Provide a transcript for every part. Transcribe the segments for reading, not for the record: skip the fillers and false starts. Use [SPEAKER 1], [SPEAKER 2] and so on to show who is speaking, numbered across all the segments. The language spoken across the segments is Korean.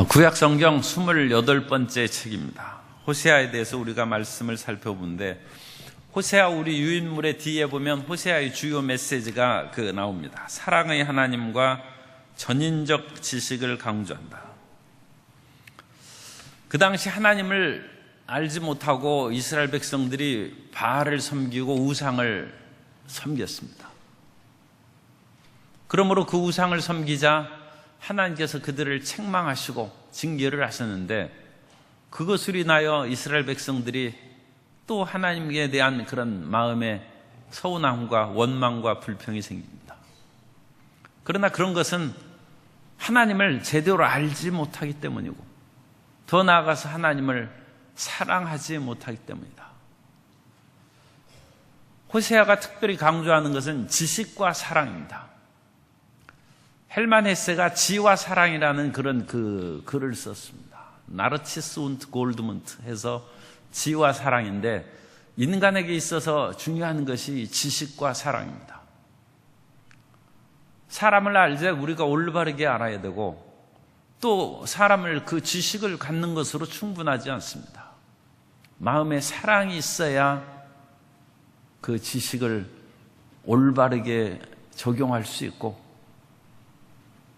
[SPEAKER 1] 구약 성경 28번째 책입니다. 호세아에 대해서 우리가 말씀을 살펴보는데, 호세아 우리 유인물의 뒤에 보면 호세아의 주요 메시지가 나옵니다. 사랑의 하나님과 전인적 지식을 강조한다. 그 당시 하나님을 알지 못하고 이스라엘 백성들이 바알을 섬기고 우상을 섬겼습니다. 그러므로 그 우상을 섬기자 하나님께서 그들을 책망하시고 징계를 하셨는데, 그것으로 인하여 이스라엘 백성들이 또 하나님에 대한 그런 마음의 서운함과 원망과 불평이 생깁니다. 그러나 그런 것은 하나님을 제대로 알지 못하기 때문이고, 더 나아가서 하나님을 사랑하지 못하기 때문이다. 호세아가 특별히 강조하는 것은 지식과 사랑입니다. 헬만 헤세가 지와 사랑이라는 그런 글을 썼습니다. 나르치스 운트 골드문트 해서 지와 사랑인데, 인간에게 있어서 중요한 것이 지식과 사랑입니다. 사람을 알자 우리가 올바르게 알아야 되고, 또 사람을 그 지식을 갖는 것으로 충분하지 않습니다. 마음에 사랑이 있어야 그 지식을 올바르게 적용할 수 있고,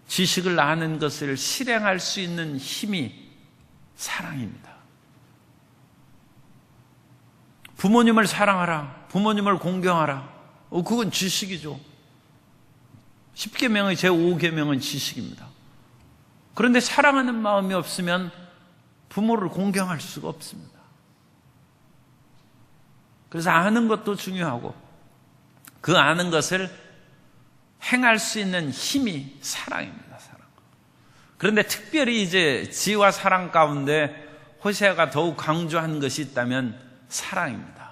[SPEAKER 1] 지식을 아는 것을 실행할 수 있는 힘이 사랑입니다. 부모님을 사랑하라, 부모님을 공경하라, 그건 지식이죠. 10계명의 제5계명은 지식입니다. 그런데 사랑하는 마음이 없으면 부모를 공경할 수가 없습니다. 그래서 아는 것도 중요하고, 그 아는 것을 행할 수 있는 힘이 사랑입니다. 사랑. 그런데 특별히 이제 지와 사랑 가운데 호세아가 더욱 강조한 것이 있다면 사랑입니다.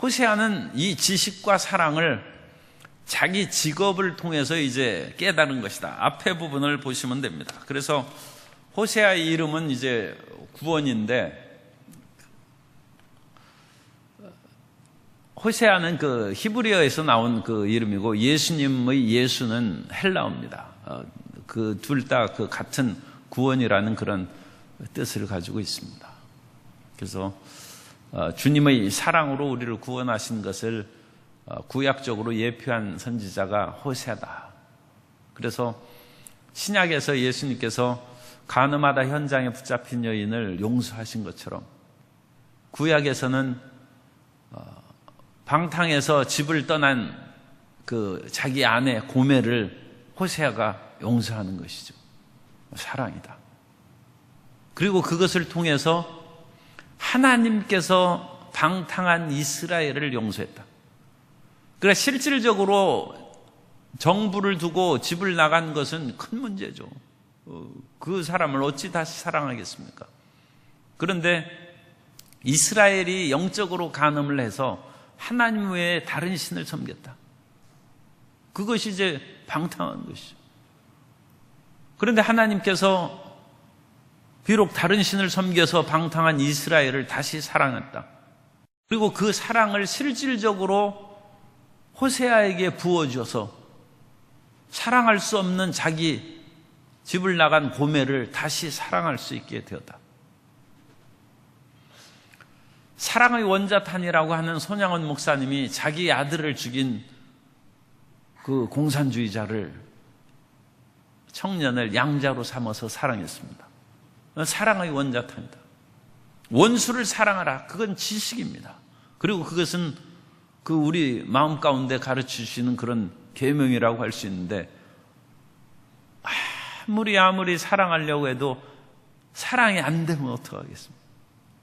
[SPEAKER 1] 호세아는 이 지식과 사랑을 자기 직업을 통해서 이제 깨달은 것이다. 앞에 부분을 보시면 됩니다. 그래서 호세아의 이름은 이제 구원인데, 호세아는 그 히브리어에서 나온 그 이름이고, 예수님의 예수는 헬라어입니다. 그 둘 다 그 같은 구원이라는 그런 뜻을 가지고 있습니다. 그래서 주님의 사랑으로 우리를 구원하신 것을 구약적으로 예표한 선지자가 호세아다. 그래서 신약에서 예수님께서 간음하다 현장에 붙잡힌 여인을 용서하신 것처럼, 구약에서는 방탕에서 집을 떠난 그 자기 아내 고멜을 호세아가 용서하는 것이죠. 사랑이다. 그리고 그것을 통해서 하나님께서 방탕한 이스라엘을 용서했다. 그러니까 실질적으로 정부를 두고 집을 나간 것은 큰 문제죠. 그 사람을 어찌 다시 사랑하겠습니까? 그런데 이스라엘이 영적으로 간음을 해서 하나님 외에 다른 신을 섬겼다. 그것이 이제 방탕한 것이죠. 그런데 하나님께서 비록 다른 신을 섬겨서 방탕한 이스라엘을 다시 사랑했다. 그리고 그 사랑을 실질적으로 호세아에게 부어주어서 사랑할 수 없는 자기 집을 나간 고멜을 다시 사랑할 수 있게 되었다. 사랑의 원자탄이라고 하는 손양원 목사님이 자기 아들을 죽인 그 공산주의자를, 청년을 양자로 삼아서 사랑했습니다. 사랑의 원자탄이다. 원수를 사랑하라. 그건 지식입니다. 그리고 그것은 그 우리 마음 가운데 가르쳐 주시는 그런 계명이라고 할 수 있는데, 아무리 사랑하려고 해도 사랑이 안 되면 어떡하겠습니까?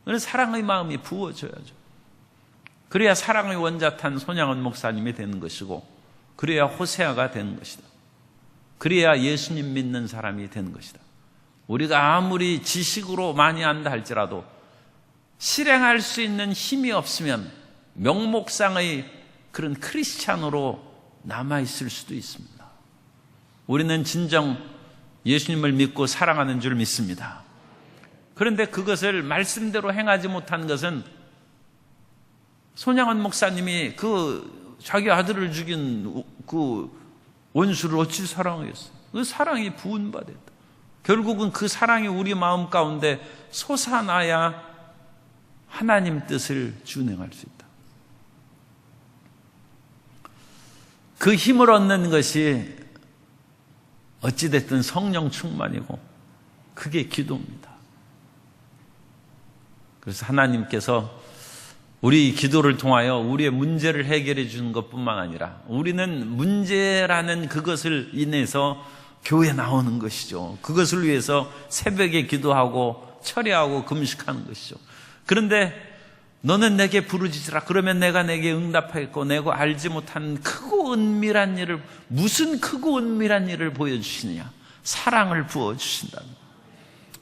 [SPEAKER 1] 그래서 사랑의 마음이 부어져야죠. 그래야 사랑의 원자탄 손양원 목사님이 되는 것이고, 그래야 호세아가 되는 것이다. 그래야 예수님 믿는 사람이 되는 것이다. 우리가 아무리 지식으로 많이 안다 할지라도 실행할 수 있는 힘이 없으면 명목상의 그런 크리스찬으로 남아있을 수도 있습니다. 우리는 진정 예수님을 믿고 사랑하는 줄 믿습니다. 그런데 그것을 말씀대로 행하지 못한 것은, 손양원 목사님이 그 자기 아들을 죽인 그 원수를 어찌 사랑하겠어요? 그 사랑이 부은 바 됐다. 결국은 그 사랑이 우리 마음 가운데 솟아나야 하나님 뜻을 준행할 수 있다. 그 힘을 얻는 것이 어찌됐든 성령 충만이고 그게 기도입니다. 그래서 하나님께서 우리 기도를 통하여 우리의 문제를 해결해 주는 것뿐만 아니라 우리는 문제라는 그것을 인해서 교회에 나오는 것이죠. 그것을 위해서 새벽에 기도하고 철야하고 금식하는 것이죠. 그런데 너는 내게 부르짖으라. 그러면 내가 내게 응답하겠고 내가 알지 못한 크고 은밀한 일을, 무슨 크고 은밀한 일을 보여주시느냐? 사랑을 부어주신다.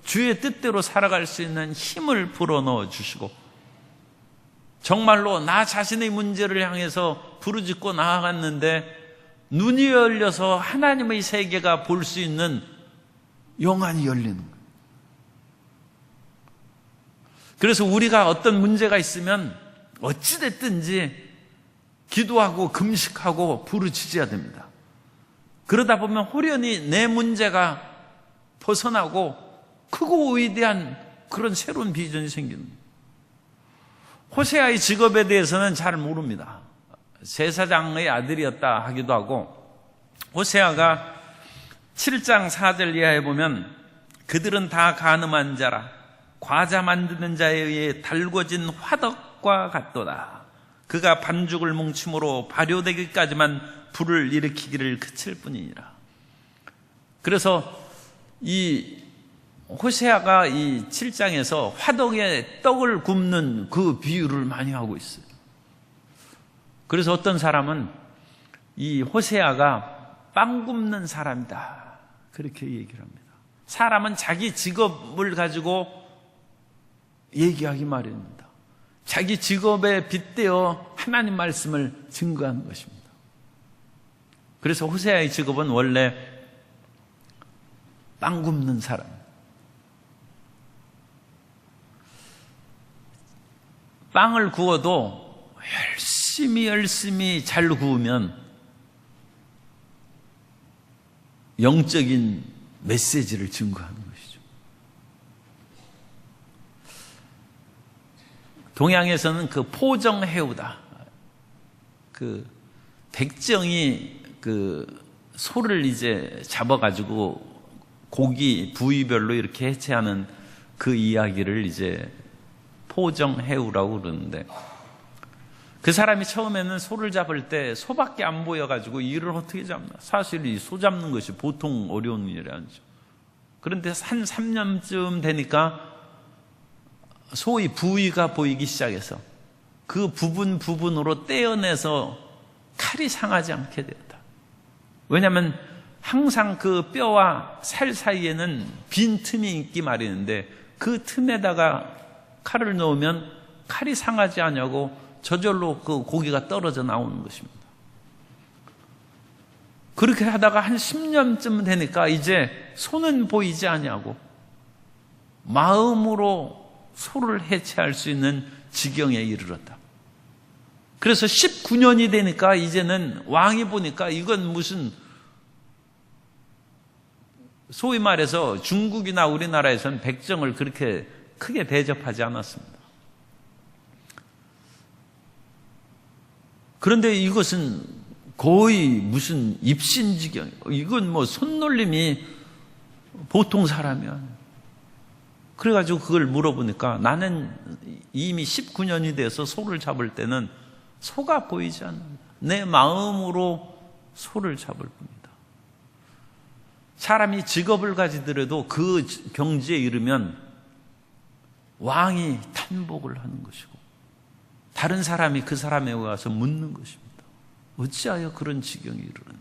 [SPEAKER 1] 주의 뜻대로 살아갈 수 있는 힘을 불어넣어 주시고, 정말로 나 자신의 문제를 향해서 부르짖고 나아갔는데 눈이 열려서 하나님의 세계가 볼 수 있는 영안이 열리는 거예요. 그래서 우리가 어떤 문제가 있으면 어찌됐든지 기도하고 금식하고 부르짖어야 됩니다. 그러다 보면 호련히 내 문제가 벗어나고 크고 위대한 그런 새로운 비전이 생기는 거예요. 호세아의 직업에 대해서는 잘 모릅니다. 제사장의 아들이었다 하기도 하고, 호세아가 7장 4절 이하에 보면 그들은 다 간음한 자라 과자 만드는 자에 의해 달궈진 화덕과 같도다. 그가 반죽을 뭉침으로 발효되기까지만 불을 일으키기를 그칠 뿐이니라. 그래서 이 호세아가 이 7장에서 화덕에 떡을 굽는 그 비유를 많이 하고 있어요. 그래서 어떤 사람은 이 호세아가 빵 굽는 사람이다, 그렇게 얘기를 합니다. 사람은 자기 직업을 가지고 얘기하기 마련입니다. 자기 직업에 빗대어 하나님 말씀을 증거하는 것입니다. 그래서 호세아의 직업은 원래 빵 굽는 사람. 빵을 구워도 열심히 잘 구우면 영적인 메시지를 증거하는 것이죠. 동양에서는 그 포정해우다. 그 백정이 그 소를 이제 잡아가지고 고기 부위별로 이렇게 해체하는 그 이야기를 이제 포정해우라고 그러는데, 그 사람이 처음에는 소를 잡을 때 소밖에 안 보여가지고 이를 어떻게 잡나. 사실 이 소 잡는 것이 보통 어려운 일이 아니죠. 그런데 한 3년쯤 되니까 소의 부위가 보이기 시작해서 그 부분으로 떼어내서 칼이 상하지 않게 되었다. 왜냐하면 항상 그 뼈와 살 사이에는 빈 틈이 있기 마련인데 그 틈에다가 칼을 넣으면 칼이 상하지 않냐고 저절로 그 고기가 떨어져 나오는 것입니다. 그렇게 하다가 한 10년쯤 되니까 이제 손은 보이지 않냐고 마음으로 소를 해체할 수 있는 지경에 이르렀다. 그래서 19년이 되니까 이제는 왕이 보니까 이건 무슨, 소위 말해서 중국이나 우리나라에서는 백정을 그렇게 크게 대접하지 않았습니다. 그런데 이것은 거의 무슨 입신지경, 이건 뭐 손놀림이 보통 사람이 아니에요. 그래가지고 그걸 물어보니까 나는 이미 19년이 돼서 소를 잡을 때는 소가 보이지 않는다. 내 마음으로 소를 잡을 뿐이다. 사람이 직업을 가지더라도 그 경지에 이르면 왕이 탄복을 하는 것이고 다른 사람이 그 사람에 와서 묻는 것입니다. 어찌하여 그런 지경에 이르렀나.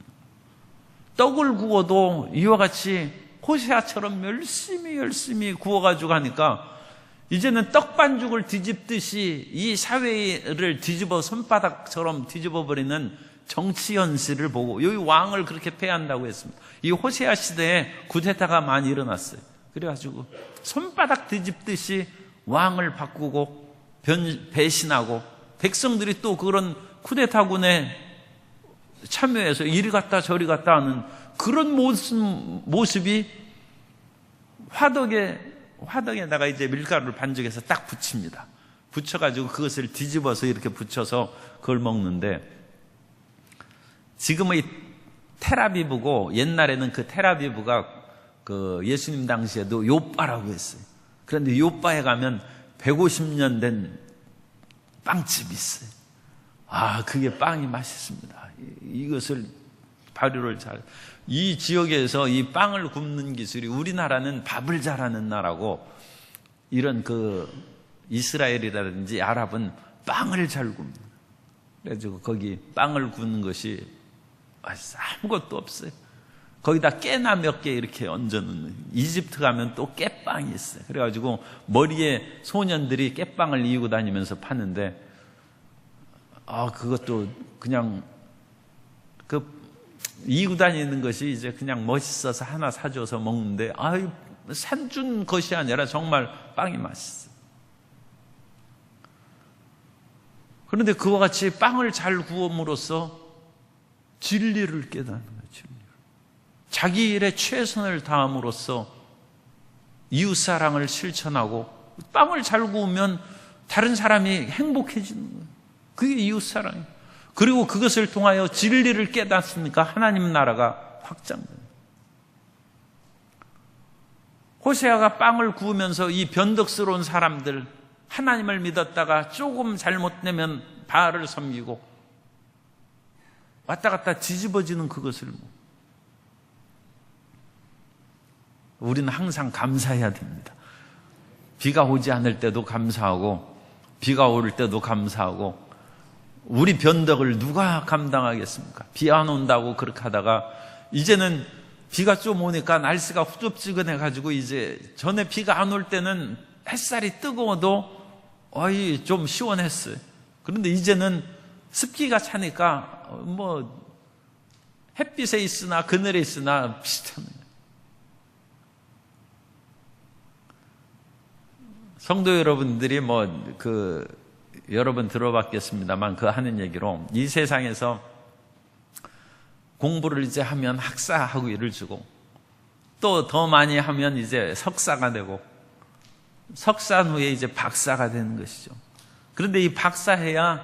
[SPEAKER 1] 떡을 구워도 이와 같이 호세아처럼 열심히 구워가지고 하니까 이제는 떡반죽을 뒤집듯이 이 사회를 뒤집어 손바닥처럼 뒤집어버리는 정치 현실을 보고, 여기 왕을 그렇게 폐한다고 했습니다. 이 호세아 시대에 쿠데타가 많이 일어났어요. 그래가지고 손바닥 뒤집듯이 왕을 바꾸고 배신하고, 백성들이 또 그런 쿠데타군에 참여해서 이리 갔다 저리 갔다 하는 그런 모습이 화덕에다가 이제 밀가루를 반죽해서 딱 붙입니다. 붙여가지고 그것을 뒤집어서 이렇게 붙여서 그걸 먹는데, 지금의 텔아비브고 옛날에는 그 텔아비브가 그 예수님 당시에도 요바라고 했어요. 그런데 요바에 가면 150년 된 빵집이 있어요. 그게 빵이 맛있습니다. 이것을 발효를 이 지역에서 이 빵을 굽는 기술이, 우리나라는 밥을 잘하는 나라고, 이런 그 이스라엘이라든지 아랍은 빵을 잘 굽니다. 그래가지고 거기 빵을 굽는 것이 아무것도 없어요. 거기다 깨나 몇 개 이렇게 얹어놓는. 이집트 가면 또 깨빵이 있어요. 그래가지고 머리에 소년들이 깨빵을 이고 다니면서 파는데, 그것도 그냥 이고 다니는 것이 이제 그냥 멋있어서 하나 사줘서 먹는데, 산준 것이 아니라 정말 빵이 맛있어요. 그런데 그와 같이 빵을 잘 구움으로써 진리를 깨닫는 거예요. 자기 일에 최선을 다함으로써 이웃사랑을 실천하고, 빵을 잘 구우면 다른 사람이 행복해지는 거예요. 그게 이웃사랑이에요. 그리고 그것을 통하여 진리를 깨닫으니까 하나님 나라가 확장돼요. 호세아가 빵을 구우면서 이 변덕스러운 사람들, 하나님을 믿었다가 조금 잘못되면 바알을 섬기고 왔다 갔다 뒤집어지는 그것을, 우리는 항상 감사해야 됩니다. 비가 오지 않을 때도 감사하고, 비가 오를 때도 감사하고. 우리 변덕을 누가 감당하겠습니까? 비 안 온다고 그렇게 하다가 이제는 비가 좀 오니까 날씨가 후덥지근해가지고, 이제 전에 비가 안 올 때는 햇살이 뜨거워도 좀 시원했어요. 그런데 이제는 습기가 차니까 햇빛에 있으나 그늘에 있으나 비슷합니다. 성도 여러분들이 여러 번 들어봤겠습니다만, 그 하는 얘기로, 이 세상에서 공부를 이제 하면 학사 학위를 주고, 또 더 많이 하면 이제 석사가 되고, 석사 후에 이제 박사가 되는 것이죠. 그런데 이 박사해야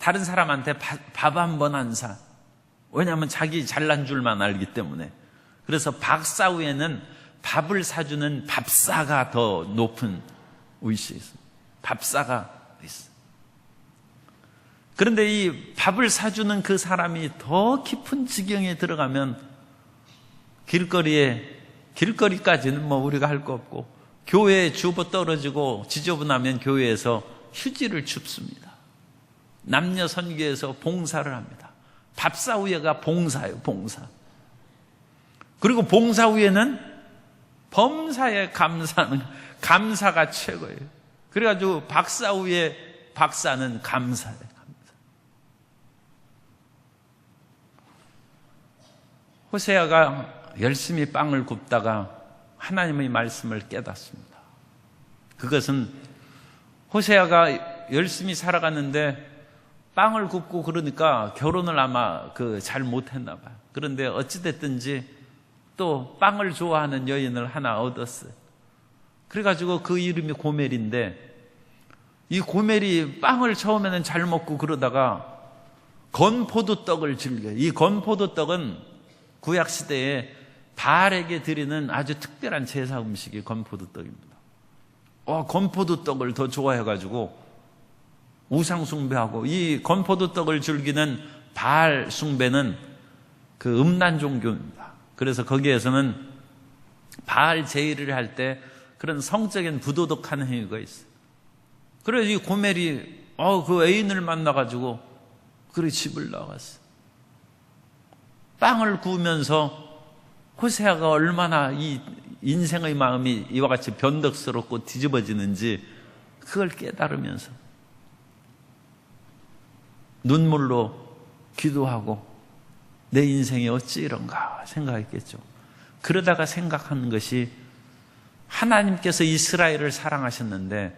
[SPEAKER 1] 다른 사람한테 밥 한 번 안 사. 왜냐하면 자기 잘난 줄만 알기 때문에. 그래서 박사 후에는 밥을 사주는 밥사가 더 높은 위치에 있습니다. 밥사가 있어요. 그런데 이 밥을 사주는 그 사람이 더 깊은 지경에 들어가면, 길거리까지는 우리가 할 거 없고, 교회에 주보 떨어지고 지저분하면 교회에서 휴지를 줍습니다. 남녀 선교에서 봉사를 합니다. 밥사 후에가 봉사예요, 봉사. 그리고 봉사 후에는 범사에 감사가 최고예요. 그래가지고 박사 후에 박사는 감사예요, 감사. 호세아가 열심히 빵을 굽다가 하나님의 말씀을 깨닫습니다. 그것은 호세아가 열심히 살아갔는데 빵을 굽고 그러니까 결혼을 아마 잘 못했나 봐요. 그런데 어찌됐든지 또 빵을 좋아하는 여인을 하나 얻었어요. 그래가지고 그 이름이 고멜인데, 이 고멜이 빵을 처음에는 잘 먹고 그러다가 건포도떡을 즐겨요. 이 건포도떡은 구약시대에 바알에게 드리는 아주 특별한 제사 음식이 건포도떡입니다. 건포도떡을 더 좋아해가지고 우상 숭배하고, 이 건포도떡을 즐기는 바알 숭배는 그 음란 종교입니다. 그래서 거기에서는 바알 제의를 할 때 그런 성적인 부도덕한 행위가 있어요. 그래서 이 고멜이 그 애인을 만나가지고 그래 집을 나갔어요. 빵을 구우면서 호세아가 얼마나 이 인생의 마음이 이와 같이 변덕스럽고 뒤집어지는지 그걸 깨달으면서 눈물로 기도하고 내 인생이 어찌 이런가 생각했겠죠. 그러다가 생각하는 것이, 하나님께서 이스라엘을 사랑하셨는데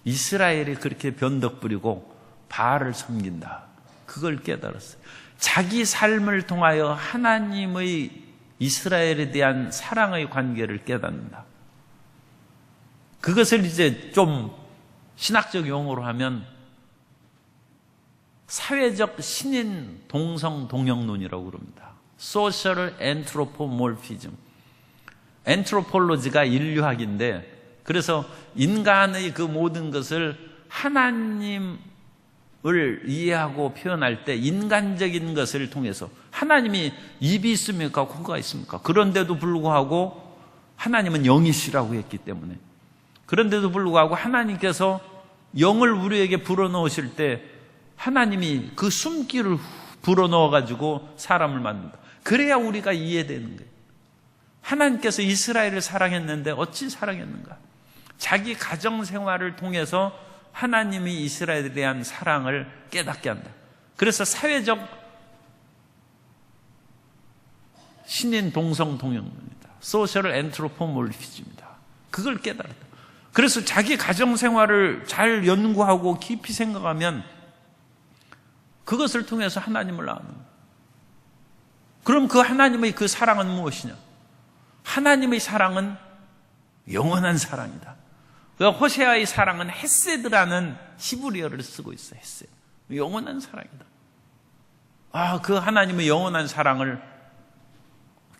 [SPEAKER 1] 이스라엘이 그렇게 변덕 부리고 바알을 섬긴다, 그걸 깨달았어요. 자기 삶을 통하여 하나님의 이스라엘에 대한 사랑의 관계를 깨닫는다. 그것을 이제 좀 신학적 용어로 하면 사회적 신인 동성 동형론이라고 그럽니다. Social Anthropomorphism. 엔트로폴로지가 인류학인데, 그래서 인간의 그 모든 것을 하나님을 이해하고 표현할 때 인간적인 것을 통해서, 하나님이 입이 있습니까? 코가 있습니까? 그런데도 불구하고 하나님은 영이시라고 했기 때문에, 그런데도 불구하고 하나님께서 영을 우리에게 불어넣으실 때 하나님이 그 숨기를 불어넣어가지고 사람을 만든다. 그래야 우리가 이해되는 거예요. 하나님께서 이스라엘을 사랑했는데 어찌 사랑했는가? 자기 가정생활을 통해서 하나님이 이스라엘에 대한 사랑을 깨닫게 한다. 그래서 사회적 신인 동성 동형입니다. 소셜 엔트로포몰피즘입니다. 그걸 깨달았다. 그래서 자기 가정생활을 잘 연구하고 깊이 생각하면 그것을 통해서 하나님을 아는 거예요. 그럼 그 하나님의 그 사랑은 무엇이냐? 하나님의 사랑은 영원한 사랑이다. 호세아의 사랑은 헤세드라는 히브리어를 쓰고 있어요. 헤세드. 영원한 사랑이다. 그 하나님의 영원한 사랑을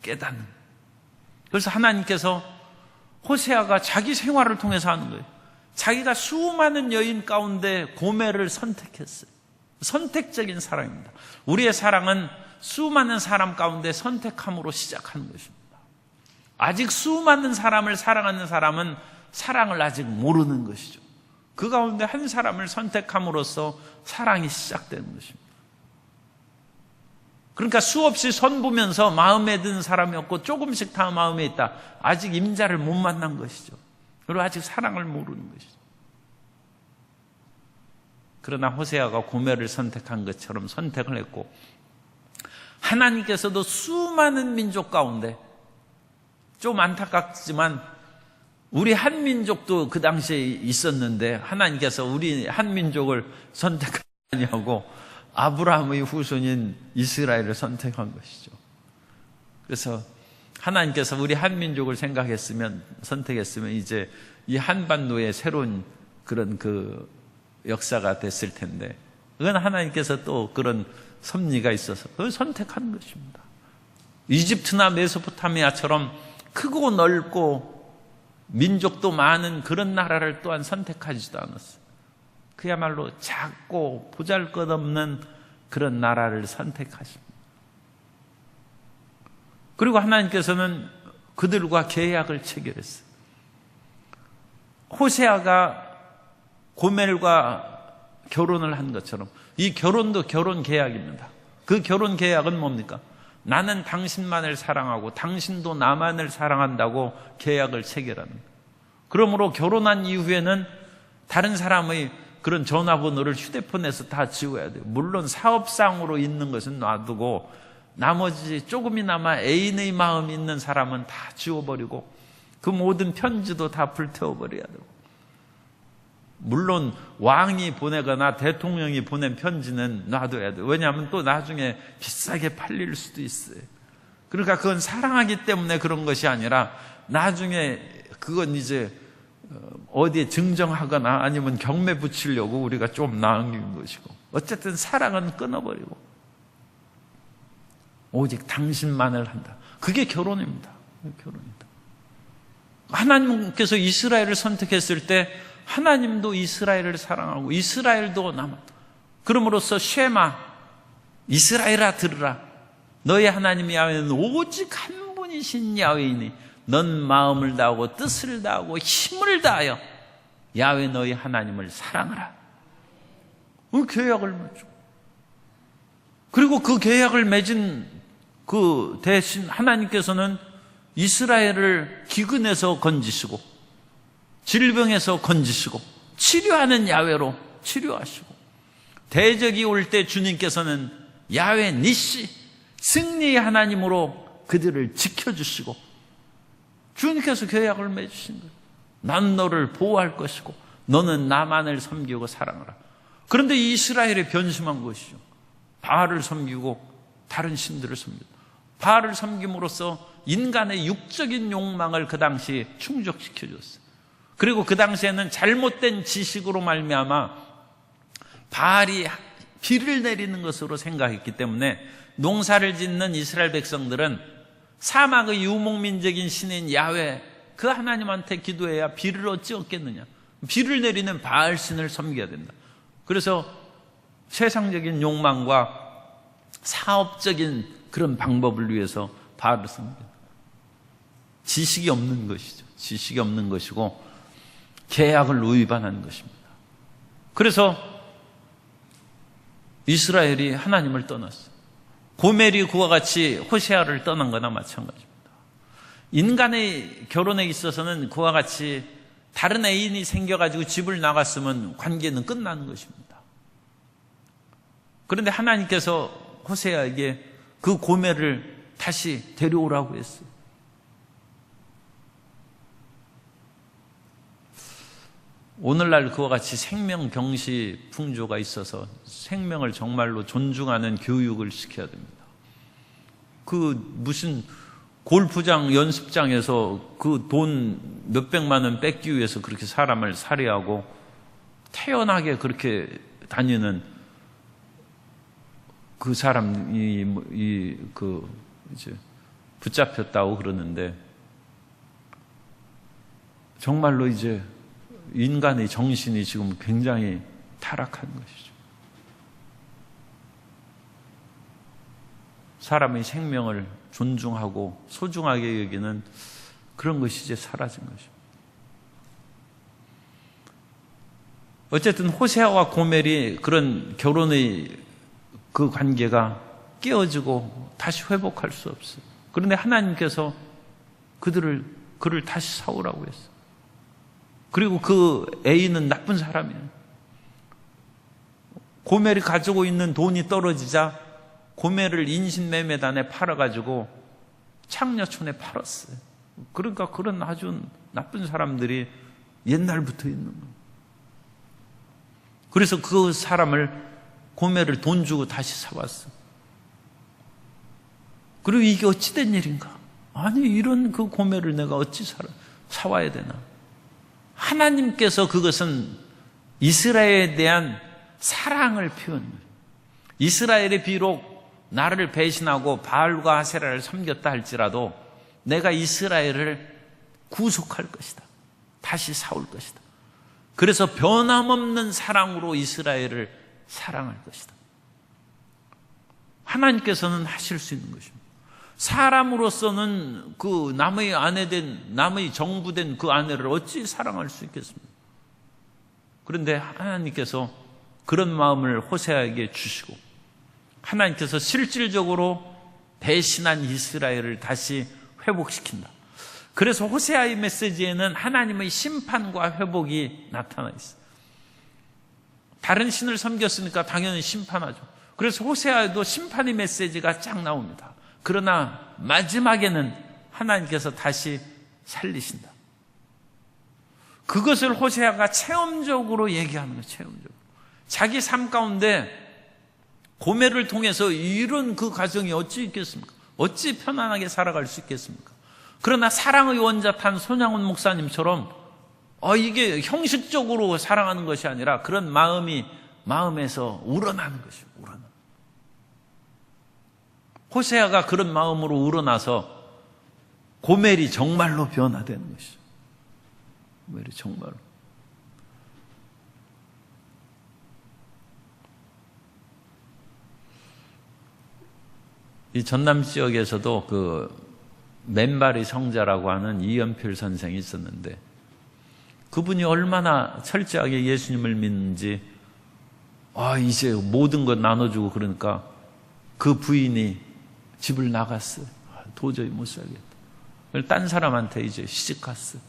[SPEAKER 1] 깨닫는. 그래서 하나님께서 호세아가 자기 생활을 통해서 하는 거예요. 자기가 수많은 여인 가운데 고멜을 선택했어요. 선택적인 사랑입니다. 우리의 사랑은 수많은 사람 가운데 선택함으로 시작하는 것입니다. 아직 수많은 사람을 사랑하는 사람은 사랑을 아직 모르는 것이죠. 그 가운데 한 사람을 선택함으로써 사랑이 시작되는 것입니다. 그러니까 수없이 선보면서 마음에 드는 사람이 없고 조금씩 다 마음에 있다. 아직 임자를 못 만난 것이죠. 그리고 아직 사랑을 모르는 것이죠. 그러나 호세아가 고멜을 선택한 것처럼 선택을 했고, 하나님께서도 수많은 민족 가운데, 좀 안타깝지만 우리 한민족도 그 당시에 있었는데 하나님께서 우리 한민족을 선택하지 아니하고 아브라함의 후손인 이스라엘을 선택한 것이죠. 그래서 하나님께서 우리 한민족을 선택했으면 이제 이 한반도의 새로운 그런 그 역사가 됐을 텐데, 그건 하나님께서 또 그런 섭리가 있어서 그걸 선택한 것입니다. 이집트나 메소포타미아처럼 크고 넓고 민족도 많은 그런 나라를 또한 선택하지도 않았어요. 그야말로 작고 보잘것없는 그런 나라를 선택하십니다. 그리고 하나님께서는 그들과 계약을 체결했어요. 호세아가 고멜과 결혼을 한 것처럼 이 결혼도 결혼 계약입니다. 그 결혼 계약은 뭡니까? 나는 당신만을 사랑하고 당신도 나만을 사랑한다고 계약을 체결하는 거예요. 그러므로 결혼한 이후에는 다른 사람의 그런 전화번호를 휴대폰에서 다 지워야 돼요. 물론 사업상으로 있는 것은 놔두고 나머지 조금이나마 애인의 마음이 있는 사람은 다 지워버리고 그 모든 편지도 다 불태워버려야 되고, 물론 왕이 보내거나 대통령이 보낸 편지는 놔둬야 돼요. 왜냐하면 또 나중에 비싸게 팔릴 수도 있어요. 그러니까 그건 사랑하기 때문에 그런 것이 아니라 나중에 그건 이제 어디에 증정하거나 아니면 경매 붙이려고 우리가 좀 남긴 것이고, 어쨌든 사랑은 끊어버리고 오직 당신만을 한다. 그게 결혼입니다. 결혼이다. 하나님께서 이스라엘을 선택했을 때 하나님도 이스라엘을 사랑하고 이스라엘도 남았다. 그럼으로써 쉐마, 이스라엘아 들으라. 너의 하나님 야훼는 오직 한 분이신 야훼이니 넌 마음을 다하고 뜻을 다하고 힘을 다하여 야훼 너희 하나님을 사랑하라. 그 계약을 맺죠. 그리고 그 계약을 맺은 그 대신 하나님께서는 이스라엘을 기근에서 건지시고 질병에서 건지시고 치료하는 야훼로 치료하시고, 대적이 올 때 주님께서는 야훼 니시, 승리의 하나님으로 그들을 지켜주시고 주님께서 계약을 맺으신 거예요. 난 너를 보호할 것이고 너는 나만을 섬기고 사랑하라. 그런데 이스라엘이 변심한 것이죠. 바알을 섬기고 다른 신들을 섬기고, 바알을 섬김으로써 인간의 육적인 욕망을 그 당시 충족시켜줬어요. 그리고 그 당시에는 잘못된 지식으로 말미암아 바알이 비를 내리는 것으로 생각했기 때문에 농사를 짓는 이스라엘 백성들은 사막의 유목민적인 신인 야훼 그 하나님한테 기도해야 비를 어찌 얻겠느냐. 비를 내리는 바알 신을 섬겨야 된다. 그래서 세상적인 욕망과 사업적인 그런 방법을 위해서 바알을 섬긴다. 지식이 없는 것이죠. 지식이 없는 것이고 계약을 위반한 것입니다. 그래서 이스라엘이 하나님을 떠났어요. 고멜이 그와 같이 호세아를 떠난 거나 마찬가지입니다. 인간의 결혼에 있어서는 그와 같이 다른 애인이 생겨가지고 집을 나갔으면 관계는 끝나는 것입니다. 그런데 하나님께서 호세아에게 그 고멜을 다시 데려오라고 했어요. 오늘날 그와 같이 생명경시 풍조가 있어서 생명을 정말로 존중하는 교육을 시켜야 됩니다. 그 무슨 골프장 연습장에서 그 돈 몇백만 원 뺏기 위해서 그렇게 사람을 살해하고 태연하게 그렇게 다니는 그 사람이 이제 붙잡혔다고 그러는데 정말로 이제 인간의 정신이 지금 굉장히 타락한 것이죠. 사람의 생명을 존중하고 소중하게 여기는 그런 것이 이제 사라진 것입니다. 어쨌든 호세아와 고멜이 그런 결혼의 그 관계가 깨어지고 다시 회복할 수 없어요. 그런데 하나님께서 그를 다시 사오라고 했어요. 그리고 그 애인은 나쁜 사람이에요. 고멜이 가지고 있는 돈이 떨어지자 고멜을 인신매매단에 팔아가지고 창녀촌에 팔았어요. 그러니까 그런 아주 나쁜 사람들이 옛날부터 있는 거예요. 그래서 그 사람을 고멜을 돈 주고 다시 사왔어요. 그리고 이게 어찌 된 일인가? 아니 이런 그 고멜을 내가 어찌 사와야 되나? 하나님께서 그것은 이스라엘에 대한 사랑을 표현해요. 이스라엘이 비록 나를 배신하고 바알과 아세라를 섬겼다 할지라도 내가 이스라엘을 구속할 것이다. 다시 사올 것이다. 그래서 변함없는 사랑으로 이스라엘을 사랑할 것이다. 하나님께서는 하실 수 있는 것입니다. 사람으로서는 그 남의 아내된, 남의 정부된 그 아내를 어찌 사랑할 수 있겠습니까? 그런데 하나님께서 그런 마음을 호세아에게 주시고 하나님께서 실질적으로 배신한 이스라엘을 다시 회복시킨다. 그래서 호세아의 메시지에는 하나님의 심판과 회복이 나타나 있어요. 다른 신을 섬겼으니까 당연히 심판하죠. 그래서 호세아에도 심판의 메시지가 쫙 나옵니다. 그러나 마지막에는 하나님께서 다시 살리신다. 그것을 호세아가 체험적으로 얘기하는 거예요. 체험적으로. 자기 삶 가운데 고멜을 통해서 이런 그 가정이 어찌 있겠습니까? 어찌 편안하게 살아갈 수 있겠습니까? 그러나 사랑의 원자탄 손양훈 목사님처럼 이게 형식적으로 사랑하는 것이 아니라 그런 마음이 마음에서 우러나는 것이에요. 우러나. 호세아가 그런 마음으로 우러나서 고멜이 정말로 변화되는 것이죠. 고멜이 정말로. 이 전남 지역에서도 그 맨발의 성자라고 하는 이연필 선생이 있었는데 그분이 얼마나 철저하게 예수님을 믿는지 이제 모든 것 나눠주고 그러니까 그 부인이 집을 나갔어요. 도저히 못 살겠다. 딴 사람한테 이제 시집 갔어요.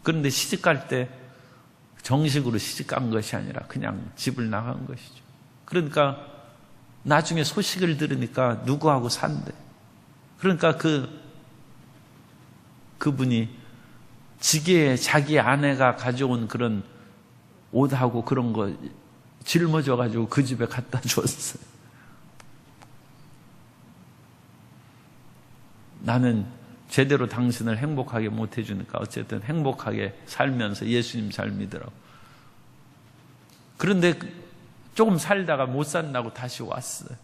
[SPEAKER 1] 그런데 시집 갈 때 정식으로 시집 간 것이 아니라 그냥 집을 나간 것이죠. 그러니까 나중에 소식을 들으니까 누구하고 산대. 그러니까 그분이 지게에 자기 아내가 가져온 그런 옷하고 그런 거 짊어져가지고 그 집에 갖다 주었어요. 나는 제대로 당신을 행복하게 못 해주니까 어쨌든 행복하게 살면서 예수님 잘 믿으라고. 그런데 조금 살다가 못 산다고 다시 왔어요.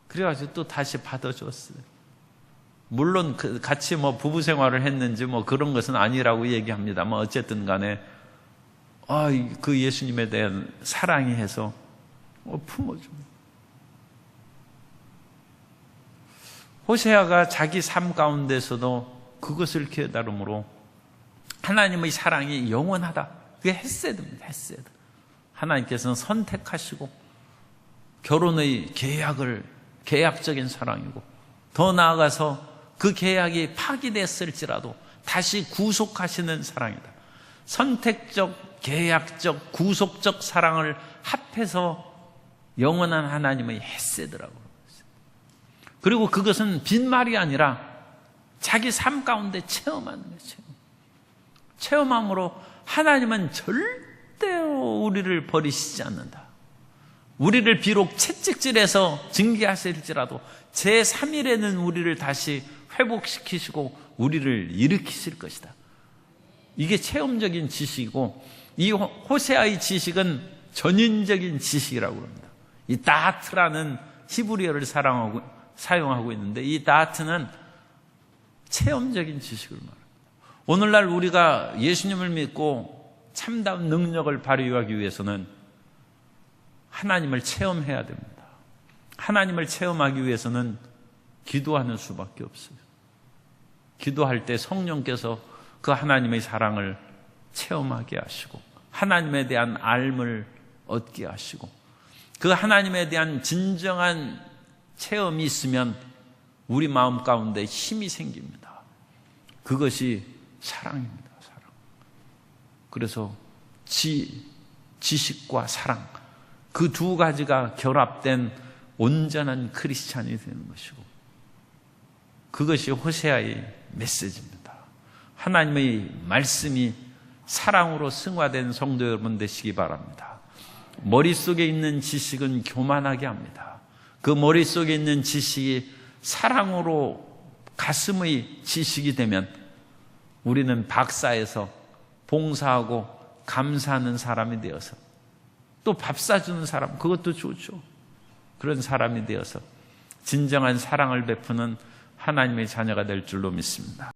[SPEAKER 1] 그래가지고 또 다시 받아줬어요. 물론 같이 부부 생활을 했는지 그런 것은 아니라고 얘기합니다만 어쨌든 간에 그 예수님에 대한 사랑이 해서 품어줍니다. 호세아가 자기 삶 가운데서도 그것을 깨달음으로 하나님의 사랑이 영원하다. 그게 헤세드입니다. 헤세드. 하나님께서는 선택하시고 결혼의 계약적인 사랑이고 더 나아가서 그 계약이 파기됐을지라도 다시 구속하시는 사랑이다. 선택적, 계약적, 구속적 사랑을 합해서 영원한 하나님의 헤세드라고 그러고 그리고 그것은 빈말이 아니라 자기 삶 가운데 체험하는 거예요. 체험함으로 하나님은 절대로 우리를 버리시지 않는다. 우리를 비록 채찍질해서 징계하실지라도 제3일에는 우리를 다시 회복시키시고 우리를 일으키실 것이다. 이게 체험적인 지식이고 이 호세아의 지식은 전인적인 지식이라고 합니다. 이 다트라는 히브리어를 사용하고 있는데 이 다트는 체험적인 지식을 말합니다. 오늘날 우리가 예수님을 믿고 참다운 능력을 발휘하기 위해서는 하나님을 체험해야 됩니다. 하나님을 체험하기 위해서는 기도하는 수밖에 없어요. 기도할 때 성령께서 그 하나님의 사랑을 체험하게 하시고 하나님에 대한 알을 얻게 하시고 그 하나님에 대한 진정한 체험이 있으면 우리 마음 가운데 힘이 생깁니다. 그것이 사랑입니다. 사랑. 그래서 지식과 사랑 그 두 가지가 결합된 온전한 크리스찬이 되는 것이고 그것이 호세아의 메시지입니다. 하나님의 말씀이 사랑으로 승화된 성도 여러분 되시기 바랍니다. 머릿속에 있는 지식은 교만하게 합니다. 그 머릿속에 있는 지식이 사랑으로 가슴의 지식이 되면 우리는 박사에서 봉사하고 감사하는 사람이 되어서 또 밥 사주는 사람, 그것도 좋죠. 그런 사람이 되어서 진정한 사랑을 베푸는 하나님의 자녀가 될 줄로 믿습니다.